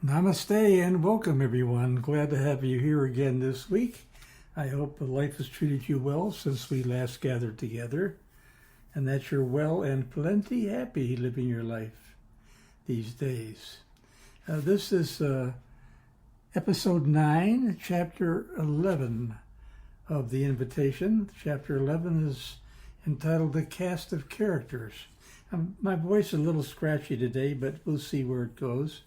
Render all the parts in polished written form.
Namaste and welcome, everyone. Glad to have you here again this week. I hope life has treated you well since we last gathered together, and that you're well and plenty happy living your life these days. This is episode 9, chapter 11 of the invitation. Chapter 11 is entitled The Cast of Characters. My voice is a little scratchy today, but we'll see where it goes.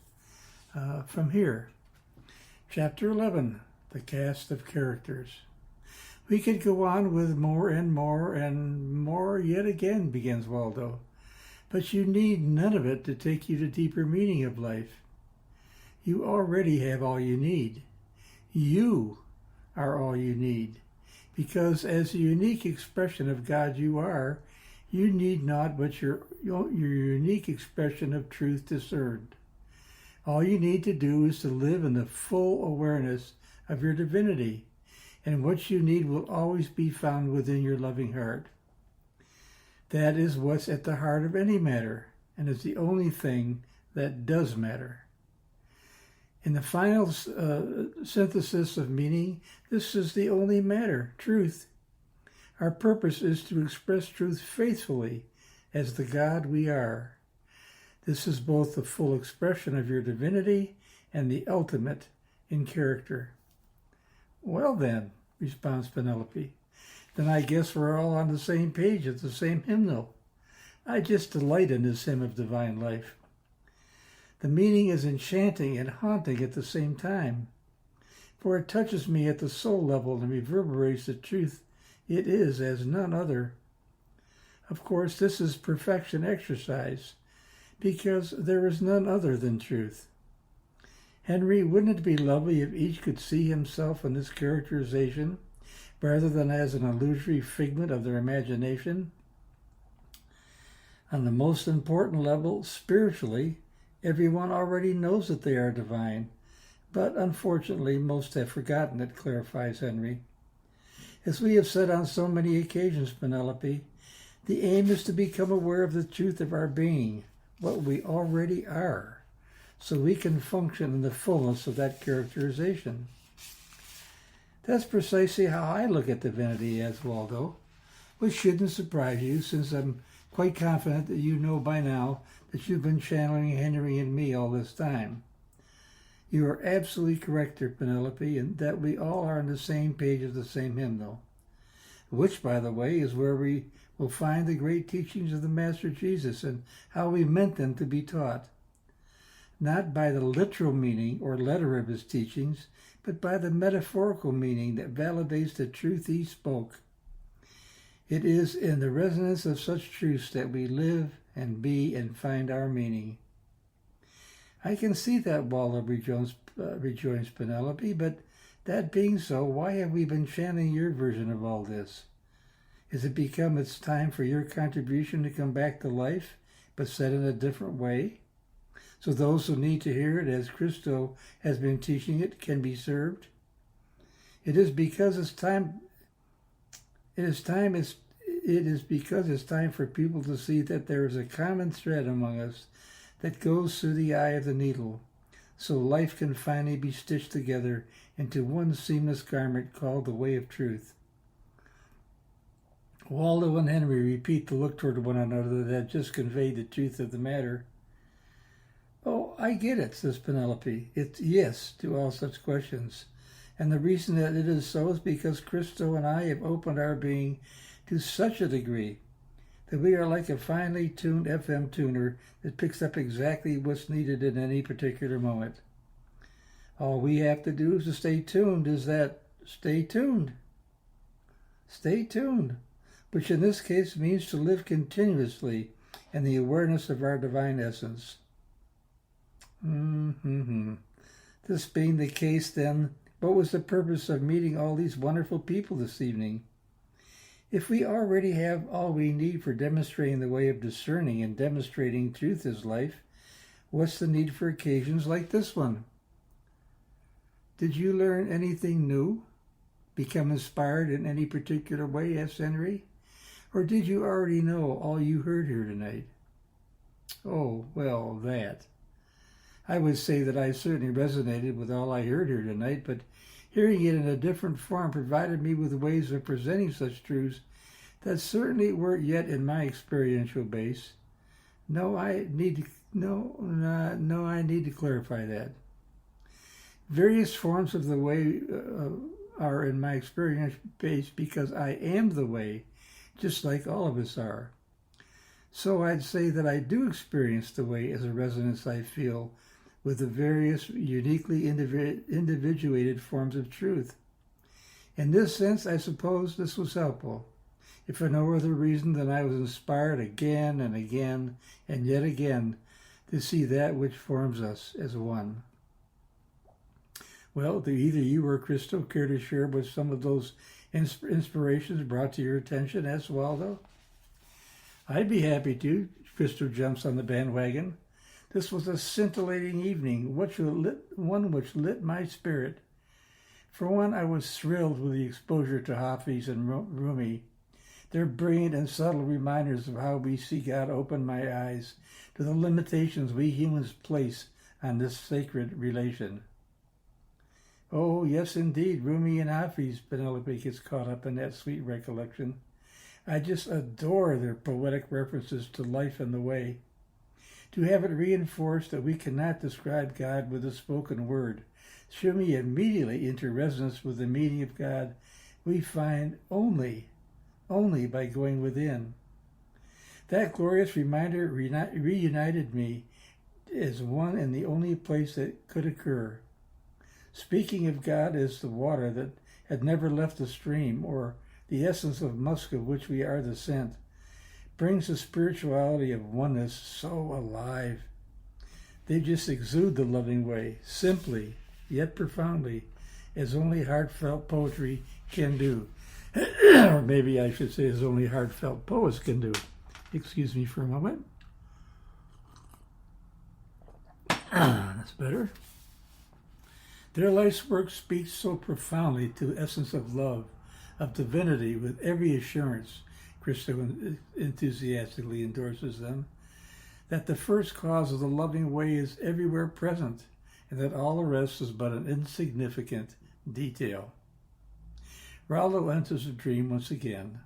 From here, Chapter 11, The Cast of Characters. We could go on with more and more and more yet again, begins Waldo, but you need none of it to take you to deeper meaning of life. You already have all you need. You are all you need, because as a unique expression of God you are, you need not but your unique expression of truth discerned. All you need to do is to live in the full awareness of your divinity, and what you need will always be found within your loving heart. That is what's at the heart of any matter, and is the only thing that does matter. In the final synthesis of meaning, this is the only matter, truth. Our purpose is to express truth faithfully as the God we are. This is both the full expression of your divinity and the ultimate in character. Well then, responds Penelope, then I guess we're all on the same page at the same hymnal. I just delight in this hymn of divine life. The meaning is enchanting and haunting at the same time, for it touches me at the soul level and reverberates the truth it is as none other. Of course, this is perfection exercise, because there is none other than truth. Henry, wouldn't it be lovely if each could see himself in this characterization, rather than as an illusory figment of their imagination? On the most important level, spiritually, everyone already knows that they are divine, but unfortunately most have forgotten it, clarifies Henry. As we have said on so many occasions, Penelope, the aim is to become aware of the truth of our being, what we already are, so we can function in the fullness of that characterization. That's precisely how I look at divinity, adds Waldo, which shouldn't surprise you, since I'm quite confident that you know by now that you've been channeling Henry and me all this time. You are absolutely correct there, Penelope, and that we all are on the same page of the same hymnal, which, by the way, is where we will find the great teachings of the Master Jesus and how we meant them to be taught. Not by the literal meaning or letter of his teachings, but by the metaphorical meaning that validates the truth he spoke. It is in the resonance of such truths that we live and be and find our meaning. I can see that, Waldo, rejoins Penelope, but that being so, why have we been chanting your version of all this? Is it become it's time for your contribution to come back to life, but said in a different way, so those who need to hear it as Christo has been teaching it can be served? It is because it's time for people to see that there is a common thread among us that goes through the eye of the needle, so life can finally be stitched together into one seamless garment called the way of truth. Waldo and Henry repeat the look toward one another that had just conveyed the truth of the matter. Oh, I get it, says Penelope. It's yes to all such questions. And the reason that it is so is because Christo and I have opened our being to such a degree that we are like a finely tuned FM tuner that picks up exactly what's needed in any particular moment. All we have to do is to stay tuned, stay tuned, which in this case means to live continuously in the awareness of our divine essence. This being the case, then, what was the purpose of meeting all these wonderful people this evening? If we already have all we need for demonstrating the way of discerning and demonstrating truth as life, what's the need for occasions like this one? Did you learn anything new? Become inspired in any particular way, asked Henry? Or did you already know all you heard here tonight? Oh, well, that. I would say that I certainly resonated with all I heard here tonight, but hearing it in a different form provided me with ways of presenting such truths that certainly weren't yet in my experiential base. I need to clarify that. Various forms of the way are in my experience base because I am the way, just like all of us are. So I'd say that I do experience the way as a resonance I feel with the various uniquely individuated forms of truth. In this sense, I suppose this was helpful, if for no other reason than I was inspired again and again and yet again to see that which forms us as one. Well, do either you or Christo care to share what some of those inspirations brought to your attention? Asked Waldo. I'd be happy to. Christo jumps on the bandwagon. This was a scintillating evening, one which lit my spirit. For one, I was thrilled with the exposure to Hafiz and Rumi. Their brilliant and subtle reminders of how we see God opened my eyes to the limitations we humans place on this sacred relation. Oh, yes, indeed, Rumi and Hafiz, Penelope gets caught up in that sweet recollection. I just adore their poetic references to life and the way. To have it reinforced that we cannot describe God with a spoken word threw me immediately into resonance with the meaning of God we find only by going within. That glorious reminder reunited me as one and the only place that could occur. Speaking of God as the water that had never left the stream, or the essence of musk of which we are the scent, brings the spirituality of oneness so alive. They just exude the loving way, simply, yet profoundly, as only heartfelt poetry can do. Or maybe I should say as only heartfelt poets can do. Excuse me for a moment. That's better. Their life's work speaks so profoundly to the essence of love, of divinity, with every assurance, Christo enthusiastically endorses them, that the first cause of the loving way is everywhere present, and that all the rest is but an insignificant detail. Waldo enters the dream once again,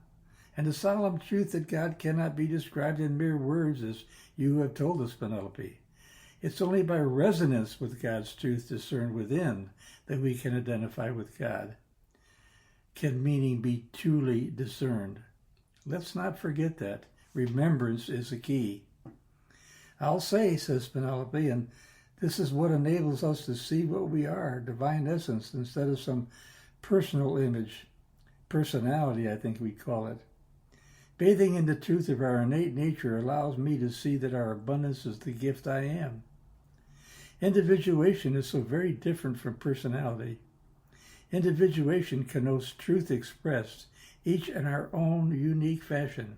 and the solemn truth that God cannot be described in mere words, as you have told us, Penelope. It's only by resonance with God's truth discerned within that we can identify with God. Can meaning be truly discerned? Let's not forget that. Remembrance is the key. I'll say, says Penelope, and this is what enables us to see what we are, divine essence, instead of some personal image. Personality, I think we call it. Bathing in the truth of our innate nature allows me to see that our abundance is the gift I am. Individuation is so very different from personality. Individuation connotes truth expressed, each in our own unique fashion.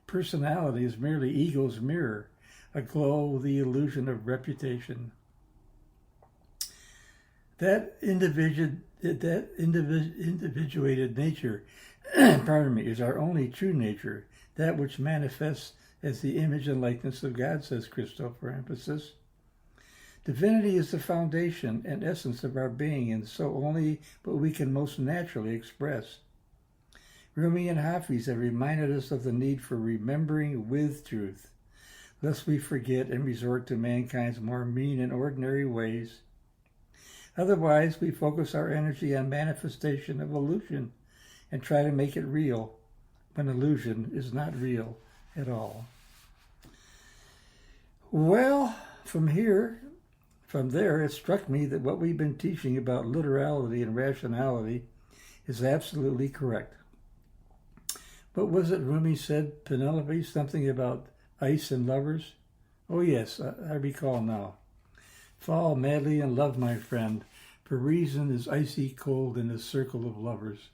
Personality is merely ego's mirror, aglow with the illusion of reputation. That individuated nature, is our only true nature, that which manifests as the image and likeness of God, says Christo for emphasis. Divinity is the foundation and essence of our being, and so only what we can most naturally express. Rumi and Hafiz have reminded us of the need for remembering with truth, lest we forget and resort to mankind's more mean and ordinary ways. Otherwise, we focus our energy on manifestation of illusion and try to make it real, when illusion is not real at all. Well, from there, it struck me that what we've been teaching about literality and rationality is absolutely correct. What was it Rumi said, Penelope? Something about ice and lovers? Oh yes, I recall now. Fall madly in love, my friend, for reason is icy cold in the circle of lovers.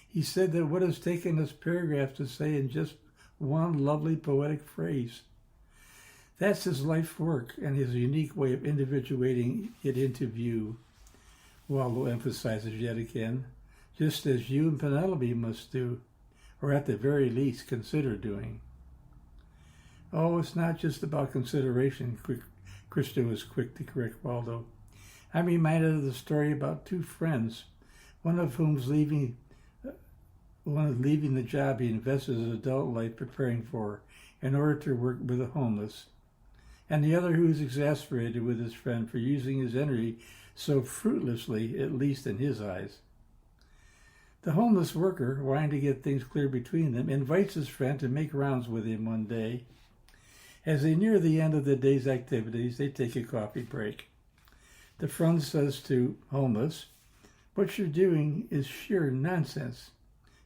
He said that what has taken this paragraph to say in just one lovely poetic phrase. That's his life work and his unique way of individuating it into view. Waldo emphasizes yet again, just as you and Penelope must do, or at the very least consider doing. Oh, it's not just about consideration, Christo was quick to correct Waldo. I'm reminded of the story about two friends, one of whom's leaving the job he invested his adult life preparing for in order to work with the homeless, and the other who is exasperated with his friend for using his energy so fruitlessly, at least in his eyes. The homeless worker, wanting to get things clear between them, invites his friend to make rounds with him one day. As they near the end of the day's activities, they take a coffee break. The friend says to homeless, "What you're doing is sheer nonsense.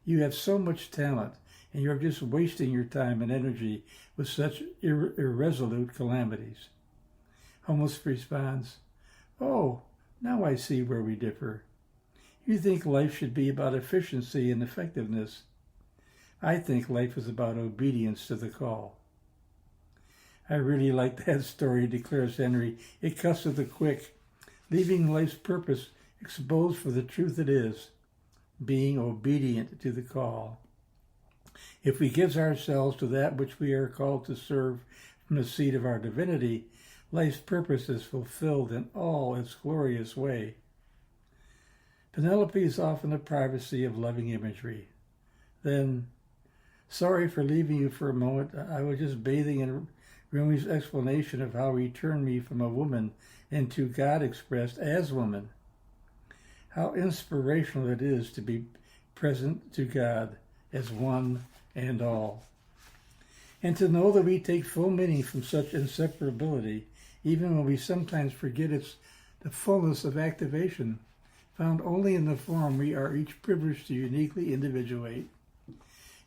You have so much talent, and you're just wasting your time and energy with such irresolute calamities." Homeless responds, "Oh, now I see where we differ. You think life should be about efficiency and effectiveness. I think life is about obedience to the call." I really like that story, declares Henry. It cuts to the quick, leaving life's purpose exposed for the truth it is, being obedient to the call. If we give ourselves to that which we are called to serve from the seat of our divinity, life's purpose is fulfilled in all its glorious way. Penelope is off in the privacy of loving imagery. Then, "Sorry for leaving you for a moment. I was just bathing in Rumi's explanation of how he turned me from a woman into God expressed as woman. How inspirational it is to be present to God as one and all. And to know that we take full meaning from such inseparability, even when we sometimes forget it's the fullness of activation, found only in the form we are each privileged to uniquely individuate.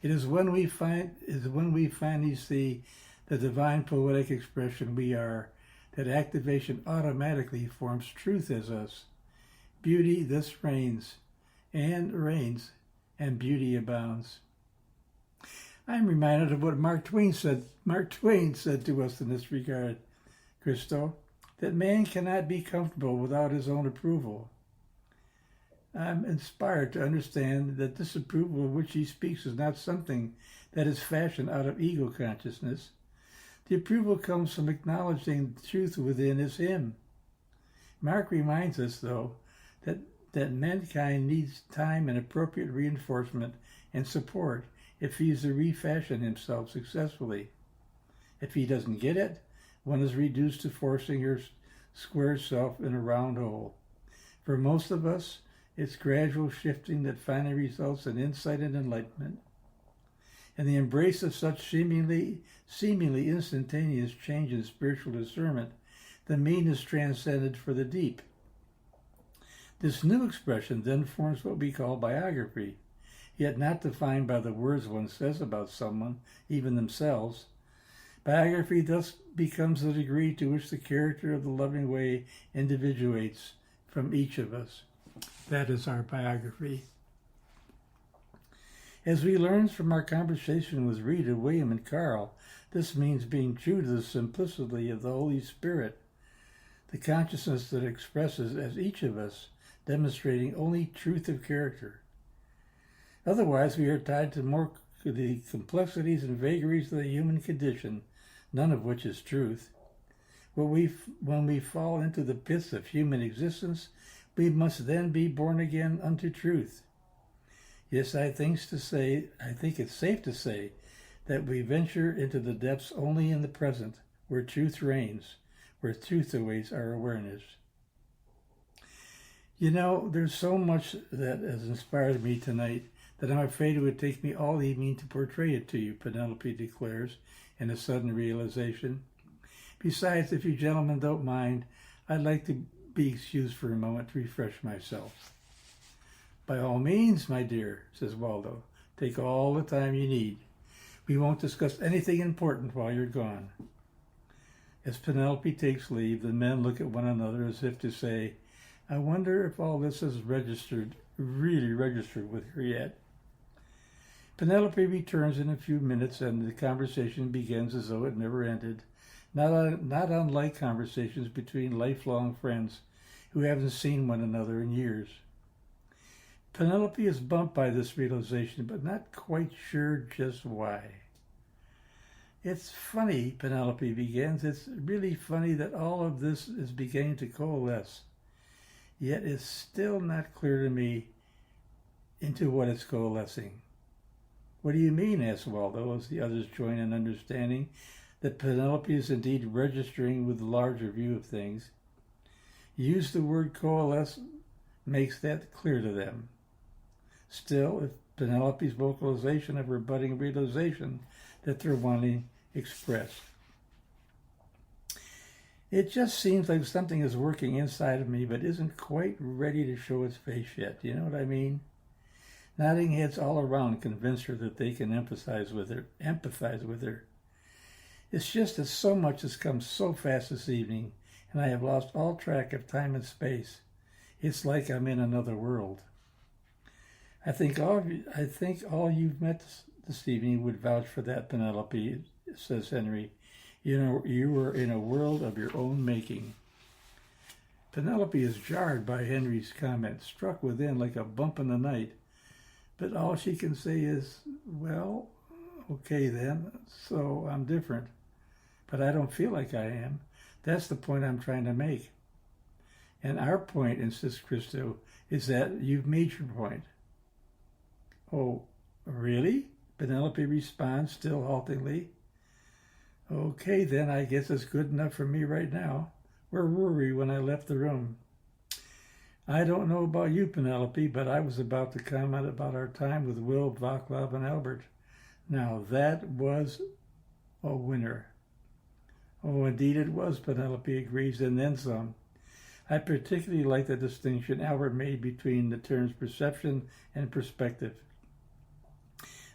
It is when we finally see the divine poetic expression we are, that activation automatically forms truth as us. Beauty thus reigns, and beauty abounds." I'm reminded of what Mark Twain said to us in this regard, Christo, that man cannot be comfortable without his own approval. I'm inspired to understand that this approval of which he speaks is not something that is fashioned out of ego consciousness. The approval comes from acknowledging the truth within is him. Mark reminds us, though, that mankind needs time and appropriate reinforcement and support if he is to refashion himself successfully. If he doesn't get it, one is reduced to forcing your square self in a round hole. For most of us, it's gradual shifting that finally results in insight and enlightenment. In the embrace of such seemingly instantaneous change in spiritual discernment, the mean is transcended for the deep. This new expression then forms what we call biography, yet not defined by the words one says about someone, even themselves. Biography thus becomes the degree to which the character of the loving way individuates from each of us. That is our biography. As we learned from our conversation with Rita, William, and Carl, this means being true to the simplicity of the Holy Spirit, the consciousness that expresses as each of us, demonstrating only truth of character. Otherwise, we are tied to the complexities and vagaries of the human condition, none of which is truth. When we fall into the pits of human existence, we must then be born again unto truth. Yes, I think it's safe to say that we venture into the depths only in the present, where truth reigns, where truth awaits our awareness. You know, there's so much that has inspired me tonight that I'm afraid it would take me all evening to portray it to you, Penelope declares in a sudden realization. Besides, if you gentlemen don't mind, I'd like to be excused for a moment to refresh myself. By all means, my dear, says Waldo. Take all the time you need. We won't discuss anything important while you're gone. As Penelope takes leave, the men look at one another as if to say, I wonder if all this is really registered with her yet. Penelope returns in a few minutes, and the conversation begins as though it never ended, not unlike conversations between lifelong friends who haven't seen one another in years. Penelope is bumped by this realization, but not quite sure just why. It's funny, Penelope begins. It's really funny that all of this is beginning to coalesce. Yet it's still not clear to me into what it's coalescing. What do you mean? Asked Waldo, as the others join in understanding that Penelope is indeed registering with the larger view of things. Use the word coalesce makes that clear to them. Still, if Penelope's vocalization of her budding realization that they're wanting expressed. It just seems like something is working inside of me but isn't quite ready to show its face yet. You know what I mean? Nodding heads all around convince her that they can empathize with her. It's just that so much has come so fast this evening, and I have lost all track of time and space. It's like I'm in another world. I think all you've met this evening would vouch for that, Penelope, says Henry. You were in a world of your own making. Penelope is jarred by Henry's comment, struck within like a bump in the night. But all she can say is, well, okay then, so I'm different. But I don't feel like I am. That's the point I'm trying to make. And our point, insists Christo, is that you've made your point. Oh, really? Penelope responds, still haltingly. Okay, then I guess it's good enough for me right now. Where were we when I left the room? I don't know about you, Penelope, but I was about to comment about our time with Will, Vaclav, and Albert. Now, that was a winner. Oh, indeed it was, Penelope agrees, and then some. I particularly like the distinction Albert made between the terms perception and perspective.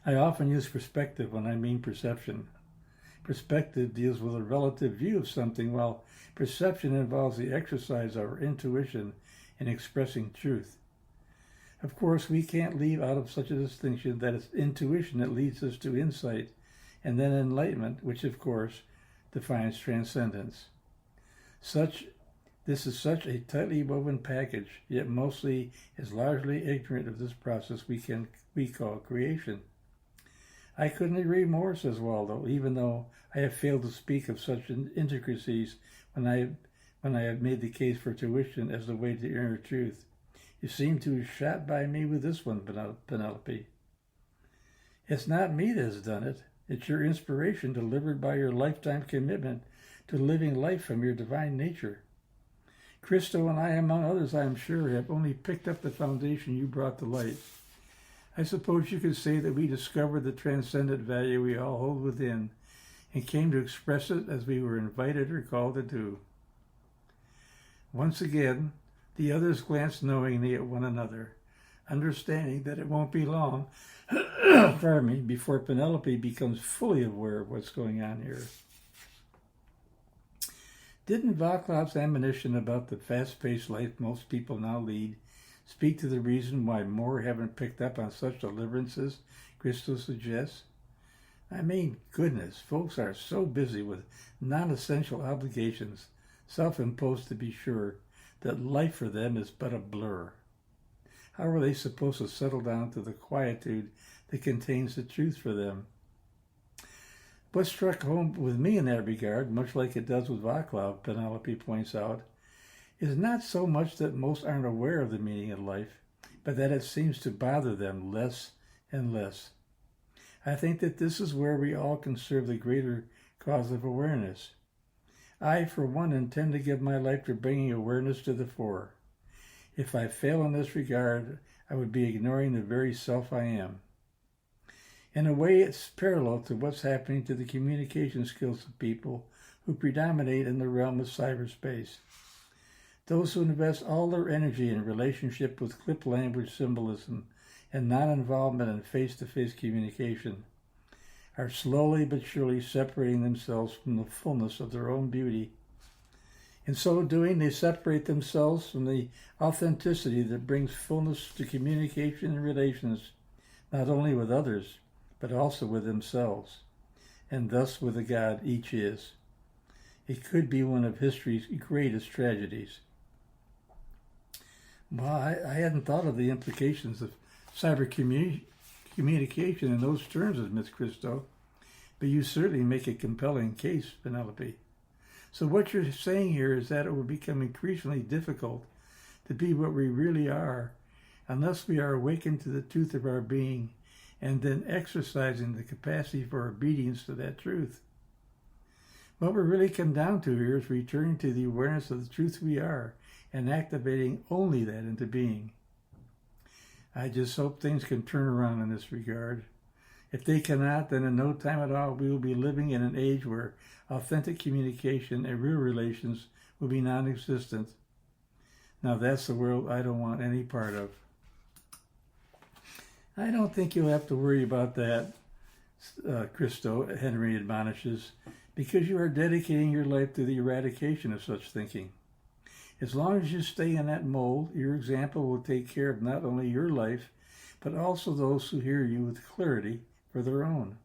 I often use perspective when I mean perception. Perspective deals with a relative view of something, while perception involves the exercise of our intuition in expressing truth. Of course, we can't leave out of such a distinction that it's intuition that leads us to insight, and then enlightenment, which, of course, defines transcendence. This is such a tightly woven package, yet mostly is largely ignorant of this process we call creation. I couldn't agree more, says Waldo, even though I have failed to speak of such intricacies when I have made the case for tuition as the way to inner truth. You seem to have shot by me with this one, Penelope. It's not me that has done it. It's your inspiration delivered by your lifetime commitment to living life from your divine nature. Christo and I, among others, I am sure, have only picked up the foundation you brought to light. I suppose you could say that we discovered the transcendent value we all hold within and came to express it as we were invited or called to do. Once again, the others glance knowingly at one another, understanding that it won't be long before Penelope becomes fully aware of what's going on here. Didn't Vaclav's admonition about the fast-paced life most people now lead speak to the reason why more haven't picked up on such deliverances, Christo suggests? I mean, goodness, folks are so busy with non-essential obligations, self-imposed to be sure, that life for them is but a blur. How are they supposed to settle down to the quietude that contains the truth for them? What struck home with me in that regard, much like it does with Vaclav, Penelope points out, is not so much that most aren't aware of the meaning of life, but that it seems to bother them less and less. I think that this is where we all can serve the greater cause of awareness. I, for one, intend to give my life to bringing awareness to the fore. If I fail in this regard, I would be ignoring the very self I am. In a way, it's parallel to what's happening to the communication skills of people who predominate in the realm of cyberspace. Those who invest all their energy in relationship with clipped language symbolism and non-involvement in face-to-face communication are slowly but surely separating themselves from the fullness of their own beauty. In so doing, they separate themselves from the authenticity that brings fullness to communication and relations, not only with others, but also with themselves, and thus with the God each is. It could be one of history's greatest tragedies. Well, I hadn't thought of the implications of cyber communication in those terms, admits Christo. but you certainly make a compelling case, Penelope. So what you're saying here is that it will become increasingly difficult to be what we really are unless we are awakened to the truth of our being and then exercising the capacity for obedience to that truth. What we really come down to here is returning to the awareness of the truth we are and activating only that into being. I just hope things can turn around in this regard. If they cannot, then in no time at all, we will be living in an age where authentic communication and real relations will be non-existent. Now that's the world I don't want any part of. I don't think you'll have to worry about that, Christo, Henry admonishes, because you are dedicating your life to the eradication of such thinking. As long as you stay in that mold, your example will take care of not only your life, but also those who hear you with clarity for their own.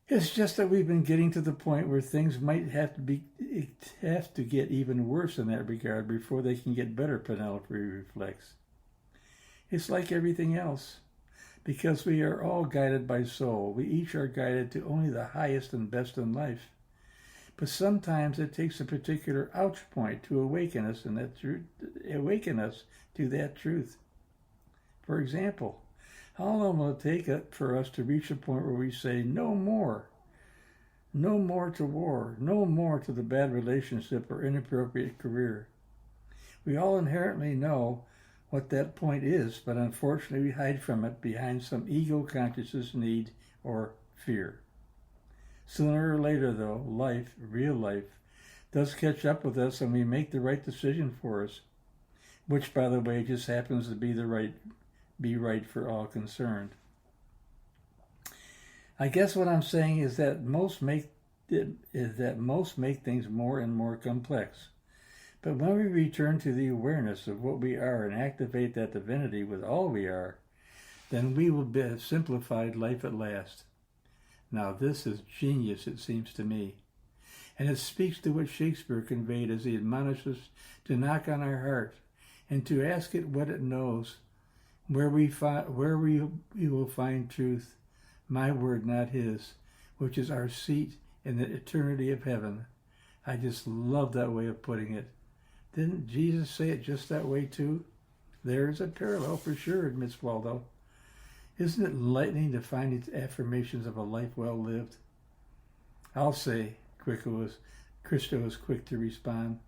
It's just that we've been getting to the point where things might have to get even worse in that regard before they can get better, Penelope reflects. It's like everything else. Because we are all guided by soul, we each are guided to only the highest and best in life. But sometimes it takes a particular ouch point to awaken us to that truth. For example, how long will it take for us to reach a point where we say, no more? No more to war. No more to the bad relationship or inappropriate career. We all inherently know what that point is, but unfortunately we hide from it behind some ego-conscious need or fear. Sooner or later, though, life, real life, does catch up with us and we make the right decision for us, which, by the way, just happens to be right for all concerned. I guess what I'm saying is that most make things more and more complex. But when we return to the awareness of what we are and activate that divinity with all we are, then we will have simplified life at last. Now this is genius, it seems to me. And it speaks to what Shakespeare conveyed as he admonishes to knock on our heart and to ask it what it knows, where we will find truth, my word, not his, which is our seat in the eternity of heaven. I just love that way of putting it. Didn't Jesus say it just that way too? There's a parallel for sure, admits Waldo. Isn't it enlightening to find these affirmations of a life well lived? I'll say, Christo is quick to respond.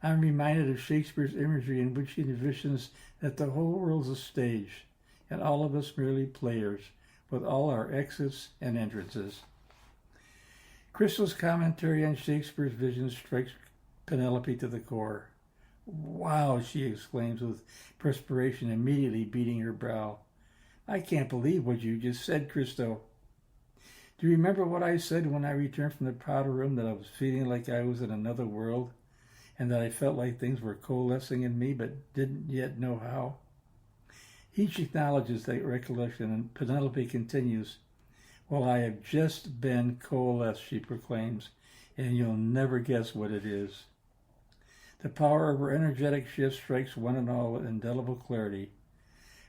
I'm reminded of Shakespeare's imagery in which he envisions that the whole world's a stage, and all of us merely players, with all our exits and entrances. Christo's commentary on Shakespeare's vision strikes Penelope to the core. Wow, she exclaims with perspiration immediately beading her brow. I can't believe what you just said, Christo. Do you remember what I said when I returned from the powder room, that I was feeling like I was in another world and that I felt like things were coalescing in me but didn't yet know how? Each acknowledges that recollection, and Penelope continues. Well, I have just been coalesced, she proclaims, and you'll never guess what it is. The power of her energetic shift strikes one and all with indelible clarity.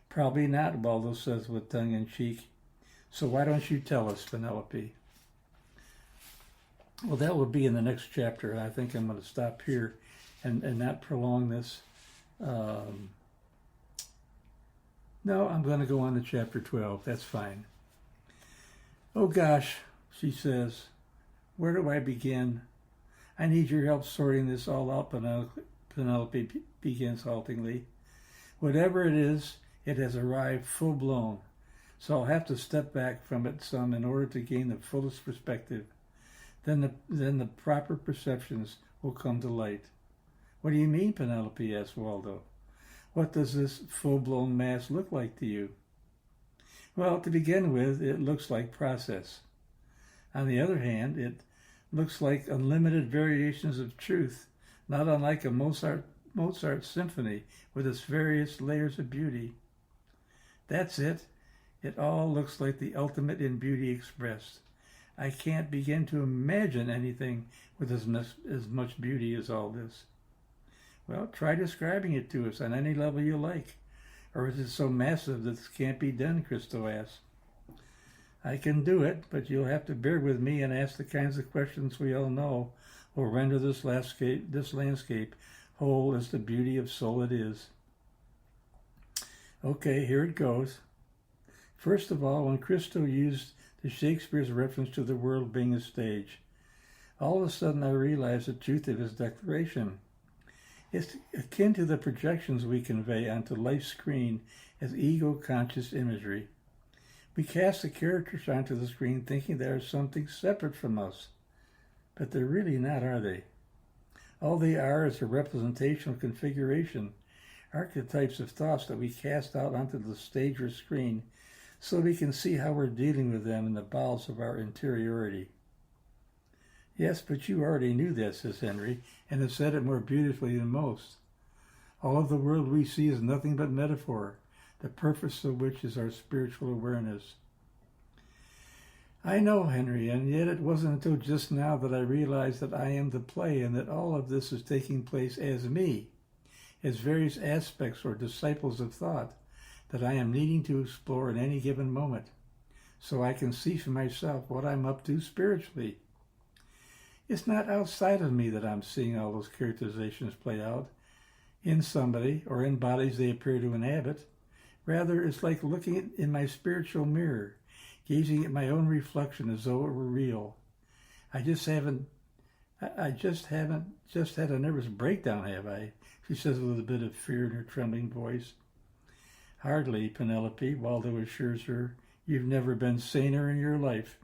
Probably not, Waldo says with tongue-in-cheek. So why don't you tell us, Penelope? Well, that will be in the next chapter, and I think I'm going to stop here and not prolong this. No, I'm going to go on to chapter 12. That's fine. Oh gosh, she says, where do I begin? I need your help sorting this all out, Penelope begins haltingly. Whatever it is, it has arrived full-blown, so I'll have to step back from it some in order to gain the fullest perspective. Then the proper perceptions will come to light. What do you mean, Penelope? Asks Waldo. What does this full-blown mass look like to you? Well, to begin with, it looks like process. On the other hand, it looks like unlimited variations of truth, not unlike a Mozart symphony with its various layers of beauty. That's it. It all looks like the ultimate in beauty expressed. I can't begin to imagine anything with as much beauty as all this. Well, try describing it to us on any level you like. Or is it so massive that this can't be done, Christo asks. I can do it, but you'll have to bear with me and ask the kinds of questions we all know will render this landscape whole as the beauty of soul it is. Okay, here it goes. First of all, when Christo used the Shakespeare's reference to the world being a stage, all of a sudden I realized the truth of his declaration. It's akin to the projections we convey onto life's screen as ego-conscious imagery. We cast the characters onto the screen thinking they are something separate from us, but they're really not, are they? All they are is a representational configuration, archetypes of thoughts that we cast out onto the stage or screen so we can see how we're dealing with them in the bowels of our interiority. Yes, but you already knew that, says Henry, and have said it more beautifully than most. All of the world we see is nothing but metaphor, the purpose of which is our spiritual awareness. I know, Henry, and yet it wasn't until just now that I realized that I am the play and that all of this is taking place as me, as various aspects or disciples of thought that I am needing to explore in any given moment, so I can see for myself what I'm up to spiritually. It's not outside of me that I'm seeing all those characterizations play out in somebody or in bodies they appear to inhabit. Rather, it's like looking in my spiritual mirror, gazing at my own reflection as though it were real. I just haven't had a nervous breakdown, have I? She says with a bit of fear in her trembling voice. Hardly, Penelope, Waldo assures her. You've never been saner in your life.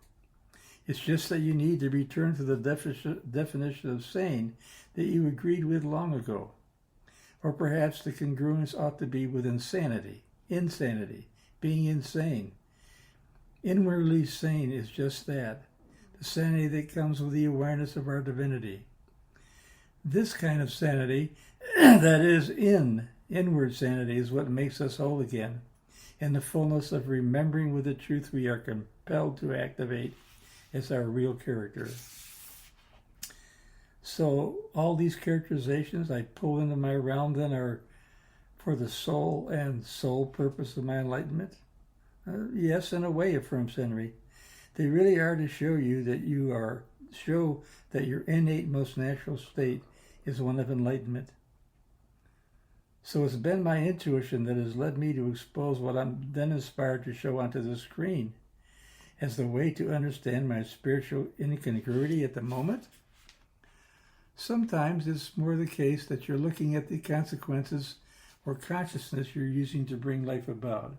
It's just that you need to return to the definition of sane that you agreed with long ago. Or perhaps the congruence ought to be with insanity, being insane. Inwardly sane is just that, the sanity that comes with the awareness of our divinity. This kind of sanity, that is inward sanity, is what makes us whole again, in the fullness of remembering with the truth we are compelled to activate as our real character. So all these characterizations I pull into my realm then are for the soul and sole purpose of my enlightenment? Yes, in a way, affirms Henry. They really are to show that your innate, most natural state is one of enlightenment. So it's been my intuition that has led me to expose what I'm then inspired to show onto the screen as the way to understand my spiritual incongruity at the moment. Sometimes it's more the case that you're looking at the consequences or consciousness you're using to bring life about.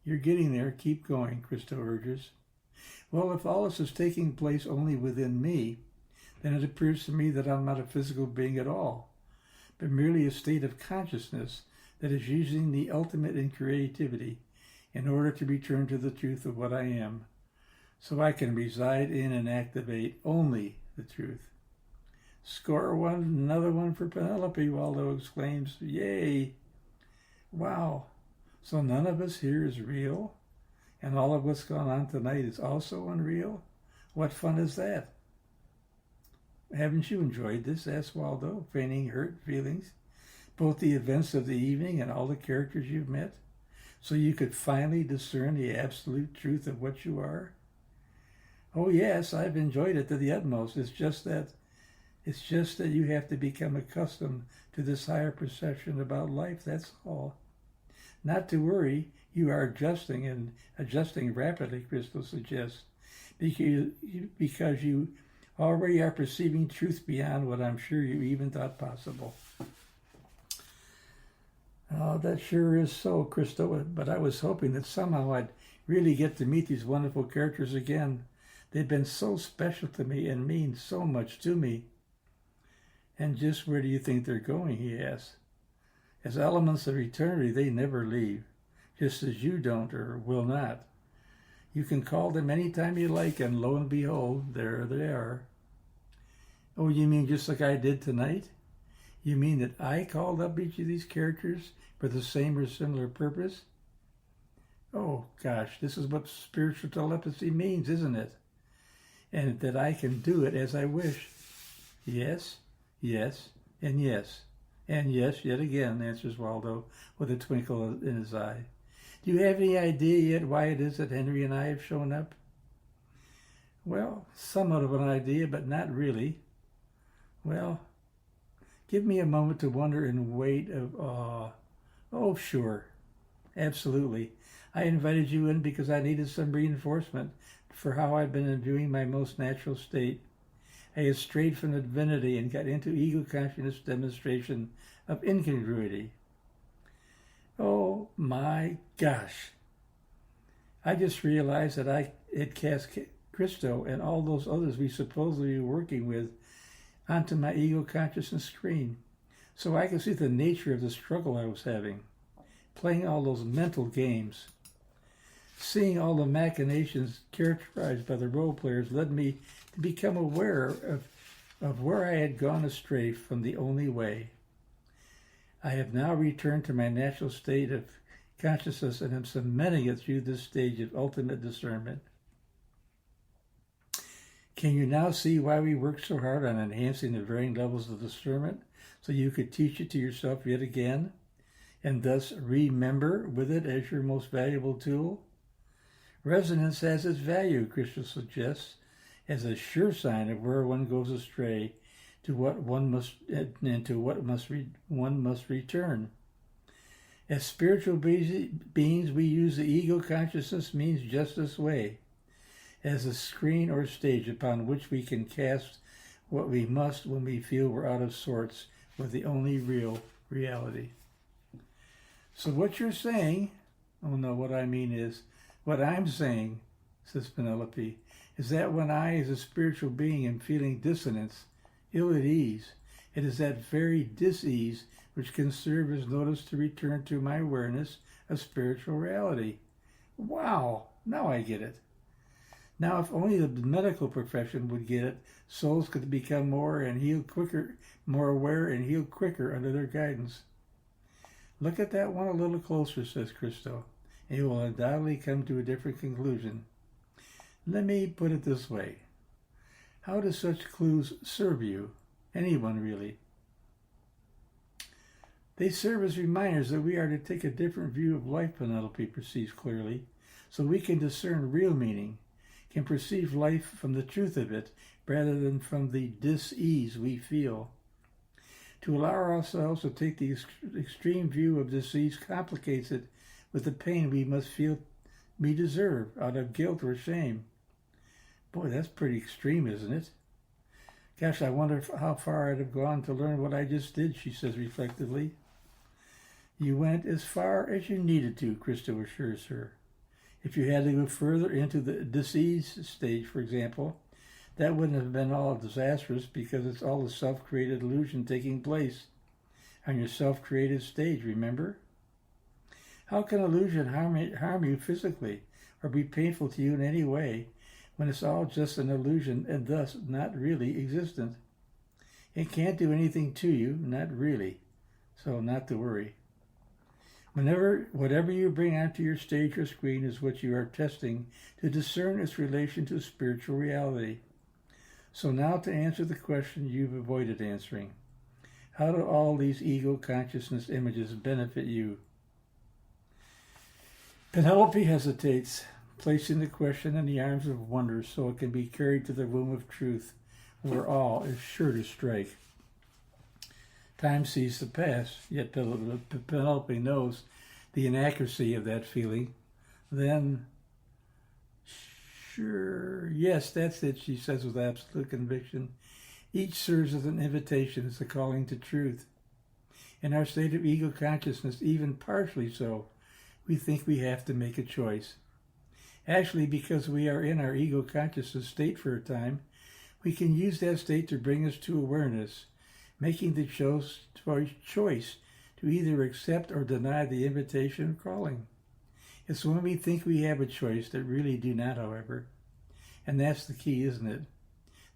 You're getting there. Keep going, Christo urges. Well, if all this is taking place only within me, then it appears to me that I'm not a physical being at all, but merely a state of consciousness that is using the ultimate in creativity in order to return to the truth of what I am, so I can reside in and activate only the truth. Score one, another one for Penelope, Waldo exclaims. Yay! Wow! So none of us here is real? And all of what's gone on tonight is also unreal? What fun is that? Haven't you enjoyed this? Asked Waldo, feigning hurt feelings. Both the events of the evening and all the characters you've met? So you could finally discern the absolute truth of what you are? Oh yes, I've enjoyed it to the utmost. It's just that you have to become accustomed to this higher perception about life, that's all. Not to worry, you are adjusting rapidly, Christo suggests, because you already are perceiving truth beyond what I'm sure you even thought possible. Oh, that sure is so, Christo, but I was hoping that somehow I'd really get to meet these wonderful characters again. They've been so special to me and mean so much to me. And just where do you think they're going, he asks. As elements of eternity, they never leave, just as you don't or will not. You can call them any time you like, and lo and behold, there they are. Oh, you mean just like I did tonight? You mean that I called up each of these characters for the same or similar purpose? Oh, gosh, this is what spiritual telepathy means, isn't it? And that I can do it as I wish. Yes, yes, and yes. And yes, yet again, answers Waldo with a twinkle in his eye. Do you have any idea yet why it is that Henry and I have shown up? Well, somewhat of an idea, but not really. Well, give me a moment to wonder and wait of awe. Oh, sure. Absolutely. I invited you in because I needed some reinforcement for how I've been viewing my most natural state. I had strayed from the divinity and got into ego-consciousness demonstration of incongruity. Oh my gosh. I just realized that I had cast Christo and all those others we supposedly were working with onto my ego-consciousness screen, so I could see the nature of the struggle I was having, playing all those mental games. Seeing all the machinations characterized by the role players led me to become aware of where I had gone astray from the only way. I have now returned to my natural state of consciousness and am cementing it through this stage of ultimate discernment. Can you now see why we worked so hard on enhancing the varying levels of discernment so you could teach it to yourself yet again, and thus remember with it as your most valuable tool? Resonance has its value, Christo suggests, as a sure sign of where one goes astray, to what one must and to what one must return. As spiritual beings, we use the ego consciousness means just this way, as a screen or stage upon which we can cast what we must when we feel we're out of sorts with the only real reality. So what you're saying, what I'm saying, says Penelope, is that when I, as a spiritual being, am feeling dissonance, ill at ease, it is that very dis-ease which can serve as notice to return to my awareness of spiritual reality. Wow, now I get it. Now, if only the medical profession would get it, souls could become more aware and heal quicker under their guidance. Look at that one a little closer, says Christo, and you will undoubtedly come to a different conclusion. Let me put it this way. How do such clues serve you? Anyone, really? They serve as reminders that we are to take a different view of life, Penelope perceives clearly, so we can discern real meaning, can perceive life from the truth of it, rather than from the dis-ease we feel. To allow ourselves to take the extreme view of disease complicates it with the pain we must feel we deserve out of guilt or shame. Boy, that's pretty extreme, isn't it? Gosh, I wonder how far I'd have gone to learn what I just did, she says reflectively. You went as far as you needed to, Christo assures her. If you had to go further into the disease stage, for example, that wouldn't have been all disastrous because it's all a self-created illusion taking place on your self-created stage, remember? How can illusion harm you physically or be painful to you in any way when it's all just an illusion and thus not really existent? It can't do anything to you, not really, so not to worry. Whatever you bring onto your stage or screen is what you are testing to discern its relation to spiritual reality. So now to answer the question you've avoided answering. How do all these ego consciousness images benefit you? Penelope hesitates, placing the question in the arms of wonder so it can be carried to the womb of truth, where all is sure to strike. Time sees to pass, yet Penelope knows the inaccuracy of that feeling. Then, sure, yes, that's it, she says with absolute conviction. Each serves as an invitation, as a calling to truth. In our state of ego consciousness, even partially so, we think we have to make a choice. Actually, because we are in our ego consciousness state for a time, we can use that state to bring us to awareness, making the choice to either accept or deny the invitation of calling. It's when we think we have a choice that really do not, however. And that's the key, isn't it?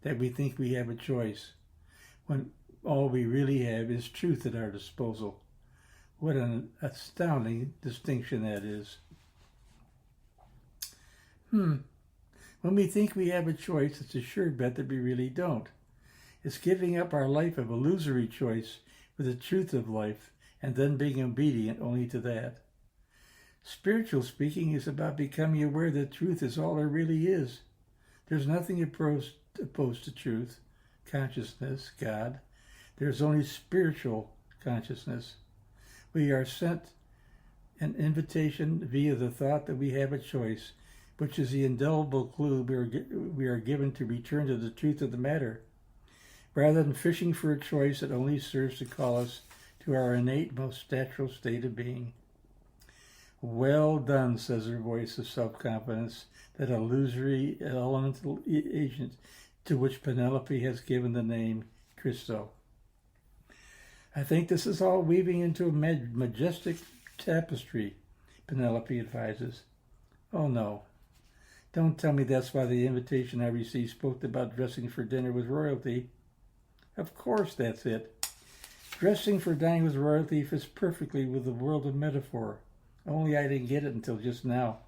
That we think we have a choice, when all we really have is truth at our disposal. What an astounding distinction that is. When we think we have a choice, it's a sure bet that we really don't. It's giving up our life of illusory choice for the truth of life and then being obedient only to that. Spiritual speaking is about becoming aware that truth is all there really is. There's nothing opposed to truth, consciousness, God. There's only spiritual consciousness. We are sent an invitation via the thought that we have a choice, which is the indelible clue we are given to return to the truth of the matter, rather than fishing for a choice that only serves to call us to our innate, most natural state of being. Well done, says her voice of self-confidence, that illusory elemental agent to which Penelope has given the name Christo. I think this is all weaving into a majestic tapestry, Penelope advises. Oh no. Don't tell me that's why the invitation I received spoke about dressing for dinner with royalty. Of course that's it. Dressing for dining with royalty fits perfectly with the world of metaphor. Only I didn't get it until just now.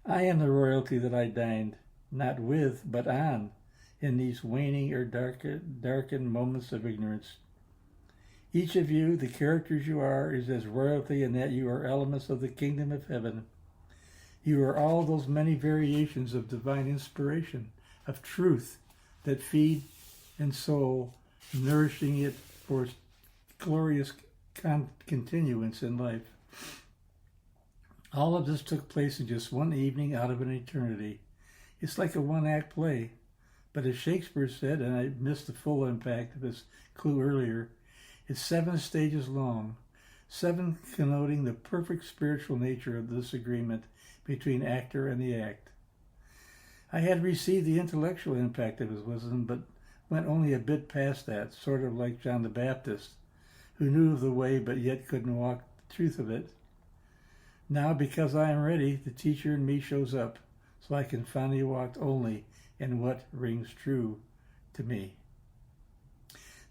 I am the royalty that I dined, not with, but on, in these waning or darkened moments of ignorance. Each of you, the characters you are, is as royalty in that you are elements of the kingdom of heaven. You are all those many variations of divine inspiration, of truth that feed and soul, nourishing it for glorious continuance in life. All of this took place in just one evening out of an eternity. It's like a one-act play. But as Shakespeare said, and I missed the full impact of this clue earlier, it's 7 stages long, 7 connoting the perfect spiritual nature of this agreement between actor and the act. I had received the intellectual impact of his wisdom, but went only a bit past that, sort of like John the Baptist, who knew of the way but yet couldn't walk the truth of it. Now, because I am ready, the teacher in me shows up, so I can finally walk only in what rings true to me.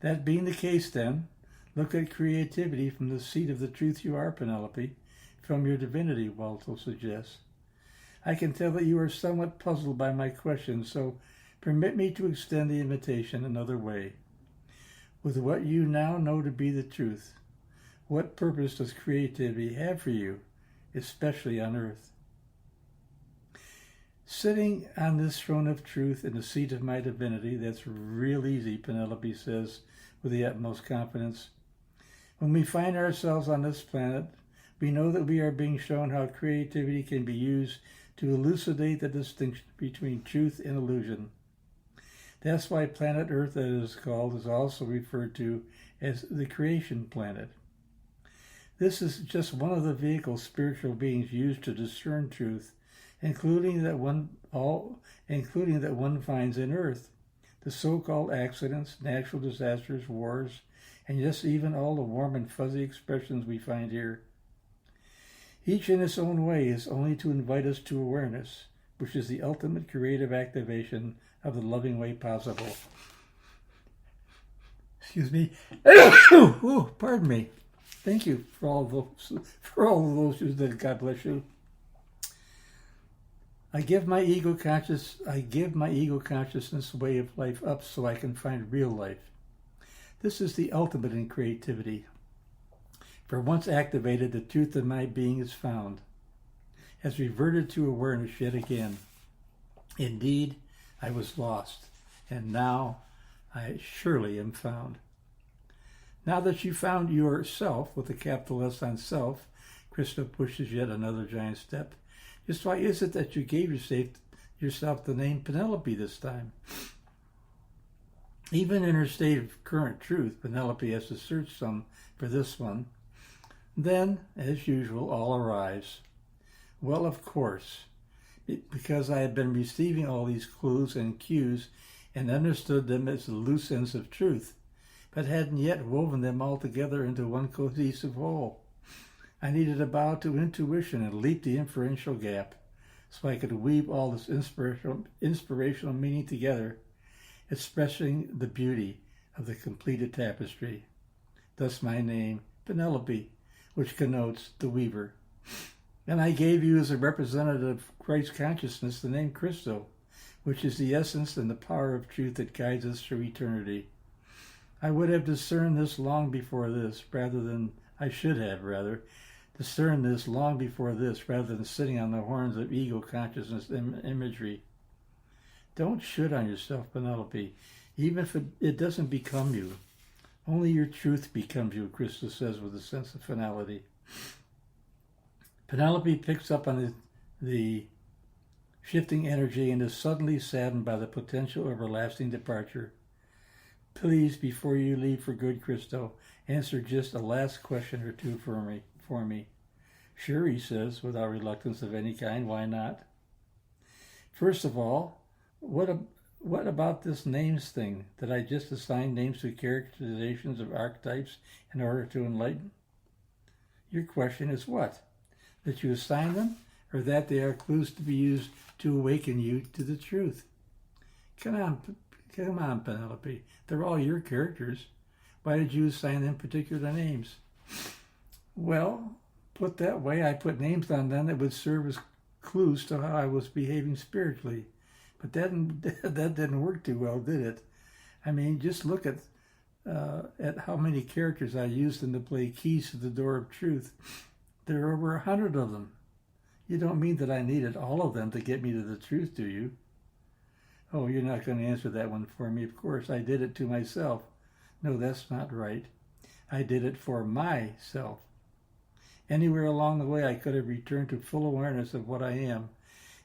That being the case, then, look at creativity from the seat of the truth you are, Penelope, from your divinity, Waldo suggests. I can tell that you are somewhat puzzled by my question, so permit me to extend the invitation another way. With what you now know to be the truth, what purpose does creativity have for you, especially on earth? Sitting on this throne of truth in the seat of my divinity, that's real easy, Penelope says with the utmost confidence. When we find ourselves on this planet, we know that we are being shown how creativity can be used to elucidate the distinction between truth and illusion. That's why planet Earth, that it is called, is also referred to as the creation planet. This is just one of the vehicles spiritual beings use to discern truth, including that one finds in Earth, the so-called accidents, natural disasters, wars, and just even all the warm and fuzzy expressions we find here. Each in its own way is only to invite us to awareness, which is the ultimate creative activation of the loving way possible. Excuse me. Oh, pardon me. Thank you for all of those who did. God bless you. I give my ego consciousness way of life up so I can find real life. This is the ultimate in creativity. For once activated, the truth of my being is found, has reverted to awareness yet again. Indeed, I was lost, and now I surely am found. Now that you found yourself, with a capital S on self, Christo pushes yet another giant step. Just why is it that you gave yourself the name Penelope this time? Even in her state of current truth, Penelope has to search some for this one. Then, as usual, all arrives. Well, of course, because I had been receiving all these clues and cues and understood them as the loose ends of truth, but hadn't yet woven them all together into one cohesive whole. I needed a bow to intuition and leap the inferential gap, so I could weave all this inspirational meaning together, expressing the beauty of the completed tapestry. Thus my name, Penelope, which connotes the weaver. And I gave you as a representative of Christ's consciousness the name Christo, which is the essence and the power of truth that guides us through eternity. I would have discerned this long before this, I should have, discerned this long before this, rather than sitting on the horns of ego consciousness imagery. Don't shoot on yourself, Penelope, even if it doesn't become you. Only your truth becomes you, Christo says with a sense of finality. Penelope picks up on the shifting energy and is suddenly saddened by the potential of her lasting departure. Please, before you leave for good, Christo, answer just a last question or two for me. Sure, he says, without reluctance of any kind. Why not? First of all, what about this names thing? Did I just assign names to characterizations of archetypes in order to enlighten? Your question is what? That you assign them, or that they are clues to be used to awaken you to the truth? Come on, Penelope. They're all your characters. Why did you assign them particular names? Well, put that way, I put names on them that would serve as clues to how I was behaving spiritually. But that didn't work too well, did it? I mean, just look at how many characters I used in the play Keys to the Door of Truth. There are over 100 of them. You don't mean that I needed all of them to get me to the truth, do you? Oh, you're not going to answer that one for me. Of course, I did it to myself. No, that's not right. I did it for myself. Anywhere along the way, I could have returned to full awareness of what I am,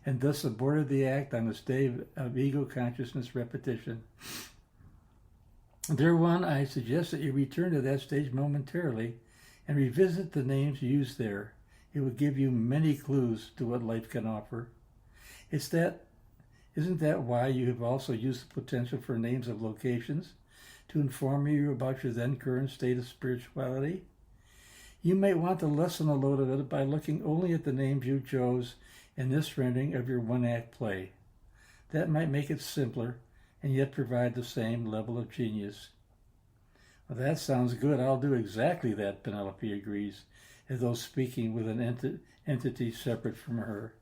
and thus aborted the act on the state of ego consciousness repetition. Dear one, I suggest that you return to that stage momentarily and revisit the names used there. It will give you many clues to what life can offer. Isn't that why you have also used the potential for names of locations to inform you about your then current state of spirituality? You might want to lessen a load of it by looking only at the names you chose in this rendering of your one-act play. That might make it simpler and yet provide the same level of genius. Well, that sounds good. I'll do exactly that, Penelope agrees, as though speaking with an entity separate from her.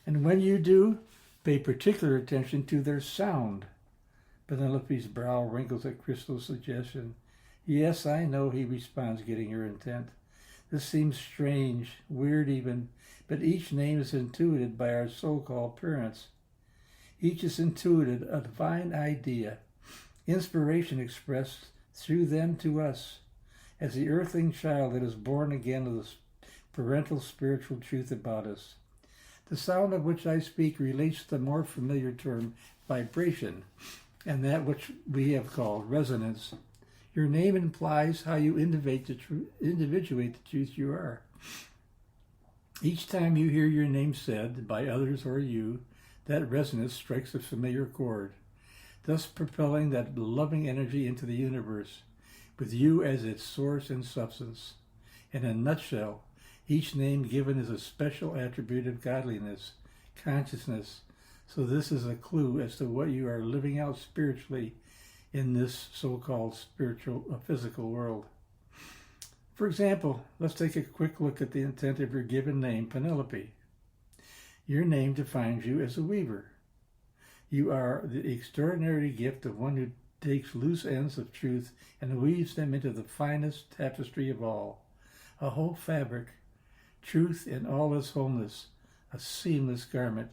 And when you do, pay particular attention to their sound. Penelope's brow wrinkles at Christo's suggestion. Yes, I know, he responds, getting her intent. This seems strange, weird even, but each name is intuited by our so-called parents. Each is intuited a divine idea, inspiration expressed through them to us, as the earthling child that is born again of the parental spiritual truth about us. The sound of which I speak relates to the more familiar term vibration, and that which we have called resonance. Your name implies how you individuate the truth you are. Each time you hear your name said by others or you, that resonance strikes a familiar chord, thus propelling that loving energy into the universe, with you as its source and substance. In a nutshell, each name given is a special attribute of godliness, consciousness, so this is a clue as to what you are living out spiritually in this so-called physical world. For example, let's take a quick look at the intent of your given name, Penelope. Your name defines you as a weaver. You are the extraordinary gift of one who takes loose ends of truth and weaves them into the finest tapestry of all, a whole fabric, truth in all its wholeness, a seamless garment.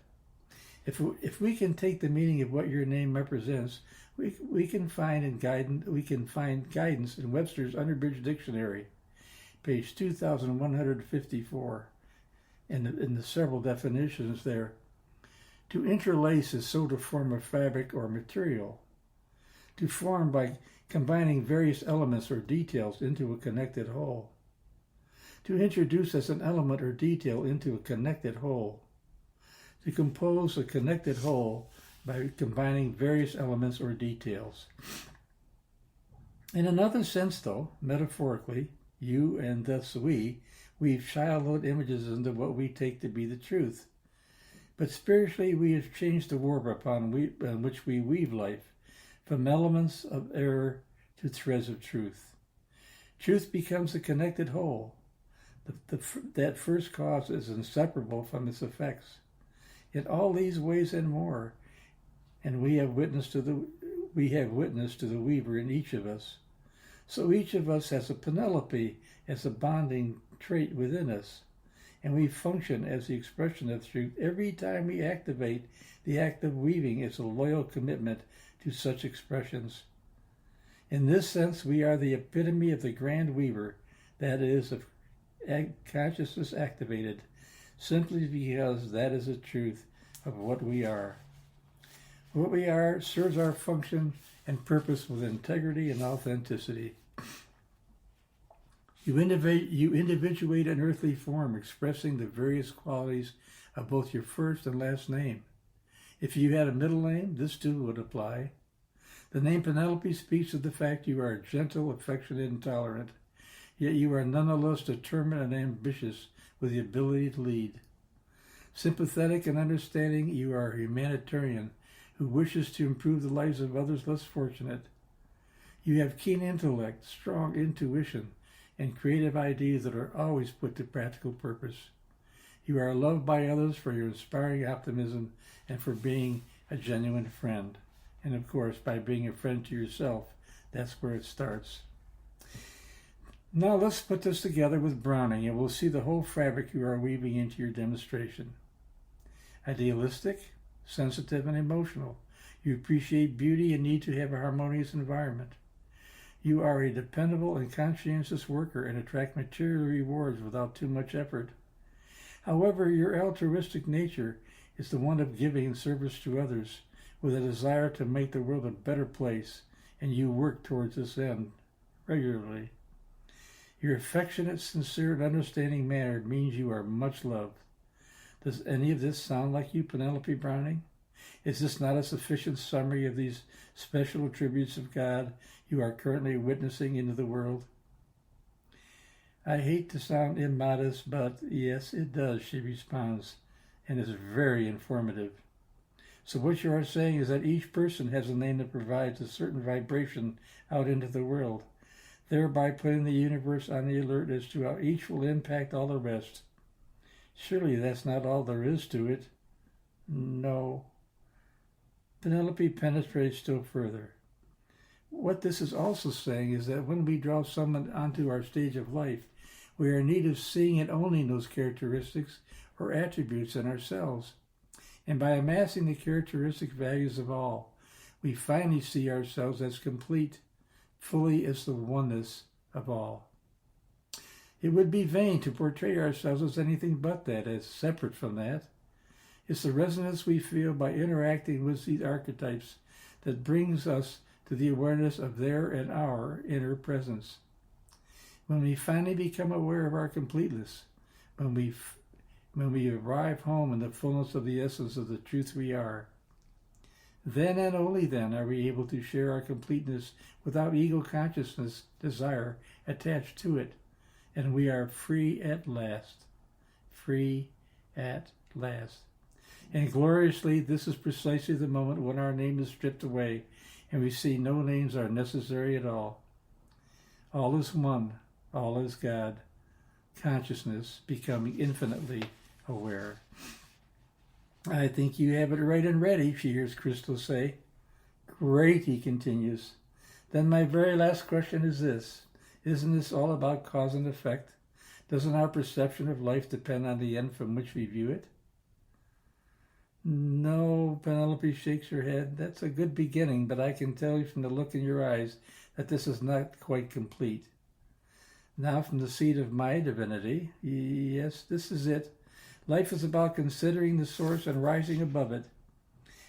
If we can take the meaning of what your name represents, we can find guidance in Webster's Unabridged Dictionary, page 2154, in the several definitions there. To interlace is so to form a fabric or material. To form by combining various elements or details into a connected whole. To introduce as an element or detail into a connected whole. To compose a connected whole by combining various elements or details. In another sense, though, metaphorically, you and thus we weave childhood images into what we take to be the truth. But spiritually, we have changed the warp upon which we weave life, from elements of error to threads of truth. Truth becomes a connected whole. That first cause is inseparable from its effects. In all these ways and more, and we have witnessed to the weaver in each of us. So each of us has a Penelope as a bonding trait within us, and we function as the expression of truth every time we activate. The act of weaving is a loyal commitment to such expressions. In this sense, we are the epitome of the grand weaver, that is, of consciousness activated, simply because that is the truth of what we are. What we are serves our function and purpose with integrity and authenticity. You individuate an earthly form expressing the various qualities of both your first and last name. If you had a middle name, this too would apply. The name Penelope speaks of the fact you are gentle, affectionate, and tolerant, yet you are nonetheless determined and ambitious with the ability to lead. Sympathetic and understanding, you are a humanitarian who wishes to improve the lives of others less fortunate. You have keen intellect, strong intuition, and creative ideas that are always put to practical purpose. You are loved by others for your inspiring optimism and for being a genuine friend. And of course, by being a friend to yourself, that's where it starts. Now let's put this together with Browning, and we'll see the whole fabric you are weaving into your demonstration. Idealistic, sensitive, and emotional. You appreciate beauty and need to have a harmonious environment. You are a dependable and conscientious worker and attract material rewards without too much effort. However, your altruistic nature is the one of giving and service to others, with a desire to make the world a better place, and you work towards this end regularly. Your affectionate, sincere, and understanding manner means you are much loved. Does any of this sound like you, Penelope Browning? Is this not a sufficient summary of these special attributes of God you are currently witnessing into the world? I hate to sound immodest, but yes, it does, she responds, and is very informative. So what you are saying is that each person has a name that provides a certain vibration out into the world, thereby putting the universe on the alert as to how each will impact all the rest. Surely that's not all there is to it. No. Penelope penetrates still further. What this is also saying is that when we draw someone onto our stage of life, we are in need of seeing and owning those characteristics or attributes in ourselves. And by amassing the characteristic values of all, we finally see ourselves as complete, fully as the oneness of all. It would be vain to portray ourselves as anything but that, as separate from that. It's the resonance we feel by interacting with these archetypes that brings us to the awareness of their and our inner presence. When we finally become aware of our completeness, when we arrive home in the fullness of the essence of the truth we are, then and only then are we able to share our completeness without ego consciousness desire attached to it, and we are free at last. Free at last. And gloriously, this is precisely the moment when our name is stripped away and we see no names are necessary at all. All is one, all is God, consciousness becoming infinitely aware. I think you have it right and ready, she hears Christo say. Great, he continues. Then my very last question is this. Isn't this all about cause and effect? Doesn't our perception of life depend on the end from which we view it? No, Penelope shakes her head. That's a good beginning, but I can tell you from the look in your eyes that this is not quite complete. Now from the seat of my divinity, yes, this is it. Life is about considering the source and rising above it.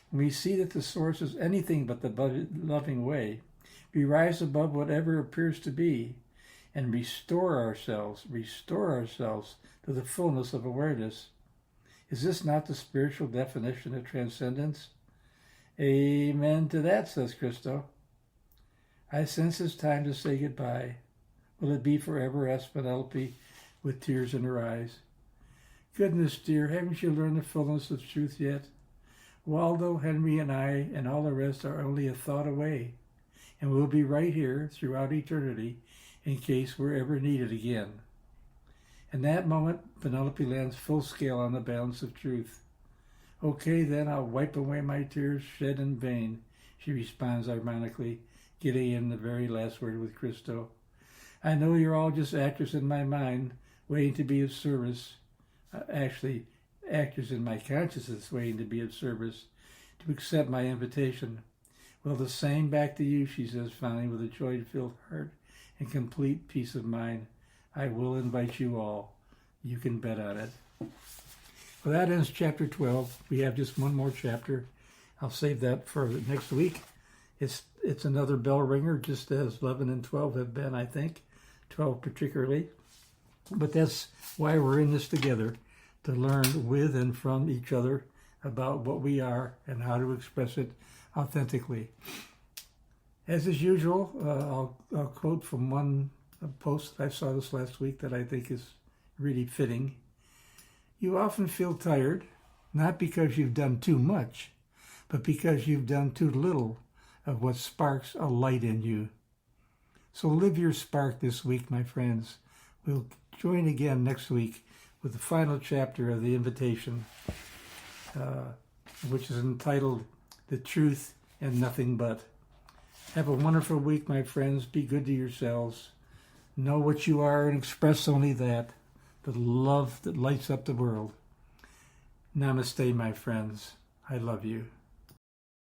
When we see that the source is anything but the loving way, we rise above whatever appears to be and restore ourselves to the fullness of awareness. Is this not the spiritual definition of transcendence? Amen to that, says Christo. I sense it's time to say goodbye. Will it be forever? Asked Penelope with tears in her eyes. Goodness, dear, haven't you learned the fullness of truth yet? Waldo, Henry, and I, and all the rest are only a thought away, and we'll be right here throughout eternity in case we're ever needed again. In that moment, Penelope lands full scale on the balance of truth. Okay, then I'll wipe away my tears shed in vain, she responds ironically, getting in the very last word with Christo. I know you're all just actors in my mind, waiting to be of service. Actually, actors in my consciousness waiting to be of service, to accept my invitation. Well, the same back to you, she says finally, with a joy-filled heart and complete peace of mind. I will invite you all. You can bet on it. Well, that ends chapter 12. We have just one more chapter. I'll save that for next week. It's another bell ringer, just as 11 and 12 have been, I think. 12 particularly. But that's why we're in this together, to learn with and from each other about what we are and how to express it authentically. As is usual, I'll quote from one post I saw this last week that I think is really fitting. You often feel tired, not because you've done too much, but because you've done too little of what sparks a light in you. So live your spark this week, my friends. We'll join again next week with the final chapter of the invitation, which is entitled The Truth and Nothing But. Have a wonderful week, my friends. Be good to yourselves. Know what you are and express only that, the love that lights up the world. Namaste, my friends. I love you.